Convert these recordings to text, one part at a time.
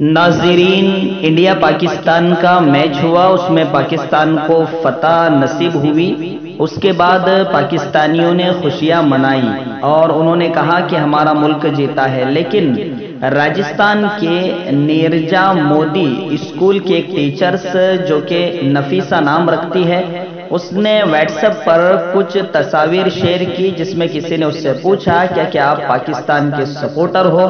ناظرین، انڈیا پاکستان کا میچ ہوا، اس میں پاکستان کو فتح نصیب ہوئی۔ اس کے بعد پاکستانیوں نے خوشیاں منائی اور انہوں نے کہا کہ ہمارا ملک جیتا ہے، لیکن راجستھان کے نیرجا مودی اسکول کے ایک ٹیچرز جو کہ نفیسہ نام رکھتی ہے، اس نے واٹس ایپ پر کچھ تصاویر شیئر کی جس میں کسی نے اس سے پوچھا کیا آپ پاکستان کے سپورٹر ہو؟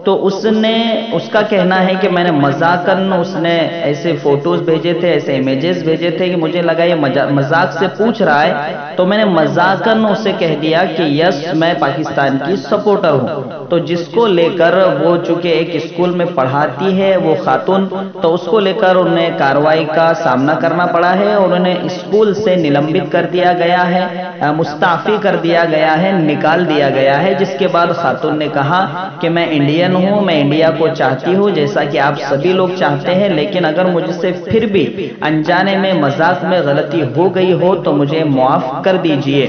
تو اس کا کہنا ہے کہ میں نے مذاقاً اس نے ایسے فوٹوز بھیجے تھے، ایسے امیجز بھیجے تھے کہ مجھے لگا یہ مذاق سے پوچھ رہا ہے، تو میں نے مذاقاً اسے کہہ دیا کہ یس میں پاکستان کی سپورٹر ہوں۔ تو جس کو لے کر وہ چونکہ ایک اسکول میں پڑھاتی ہے وہ خاتون، تو اس کو لے کر انہیں کارروائی کا سامنا کرنا پڑا ہے اور انہیں اسکول سے نلمبت کر دیا گیا ہے، مستعفی کر دیا گیا ہے، نکال دیا گیا ہے، جس کے بعد خاتون نے کہا کہ میں انڈین ہوں، میں انڈیا کو چاہتی ہوں جیسا کہ آپ سبھی لوگ چاہتے ہیں، لیکن اگر مجھ سے پھر بھی انجانے میں مذاق میں غلطی ہو گئی ہو تو مجھے معاف کر دیجئے۔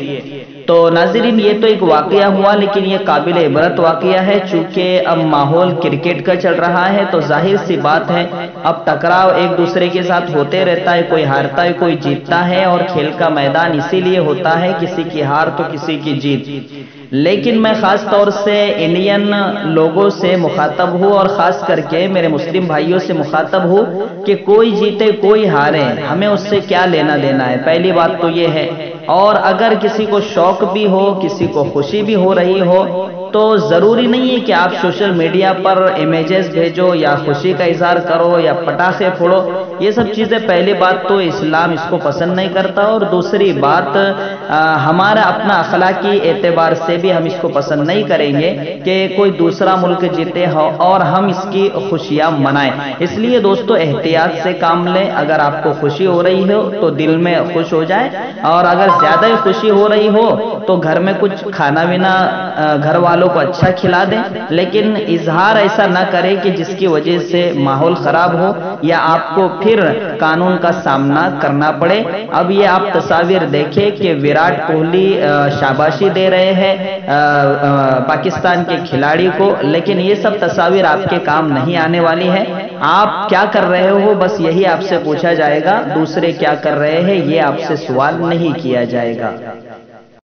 تو ناظرین، یہ تو ایک واقعہ ہوا، لیکن یہ قابل عبرت واقعہ ہے چونکہ اب ماحول کرکٹ کا چل رہا ہے تو ظاہر سی بات ہے اب ٹکراؤ ایک دوسرے کے ساتھ ہوتے رہتا ہے، کوئی ہارتا ہے کوئی جیتتا ہے، اور کھیل کا میدان اسی لیے ہوتا ہے کسی کی ہار تو کسی کی جیت۔ لیکن میں خاص طور سے انڈین لوگوں سے مخاطب ہوں اور خاص کر کے میرے مسلم بھائیوں سے مخاطب ہوں کہ کوئی جیتے کوئی ہارے، ہمیں اس سے کیا لینا دینا ہے، پہلی بات تو یہ ہے۔ اور اگر کسی کو شوق بھی ہو، کسی کو خوشی بھی ہو رہی ہو، تو ضروری نہیں ہے کہ آپ سوشل میڈیا پر امیجز بھیجو یا خوشی کا اظہار کرو یا پٹاخے پھوڑو، یہ سب چیزیں پہلی بات تو اسلام اس کو پسند نہیں کرتا، اور دوسری بات ہمارا اپنا اخلاقی اعتبار سے بھی ہم اس کو پسند نہیں کریں گے کہ کوئی دوسرا ملک جیتے ہو اور ہم اس کی خوشیاں منائیں۔ اس لیے دوستو احتیاط سے کام لیں، اگر آپ کو خوشی ہو رہی ہو تو دل میں خوش ہو جائے، اور اگر زیادہ ہی خوشی ہو رہی ہو تو گھر میں کچھ کھانا پینا گھر والوں کو اچھا کھلا دیں، لیکن اظہار ایسا نہ کریں کہ جس کی وجہ سے ماحول خراب ہو یا آپ کو پھر قانون کا سامنا کرنا پڑے۔ اب یہ آپ تصاویر دیکھیں کہ وراٹ کوہلی شاباشی دے رہے ہیں پاکستان کے کھلاڑی کو، لیکن یہ سب تصاویر آپ کے کام نہیں آنے والی ہے۔ آپ کیا کر رہے ہو بس یہی آپ سے پوچھا جائے گا، دوسرے کیا کر رہے ہیں یہ آپ سے سوال نہیں کیا جائے گا۔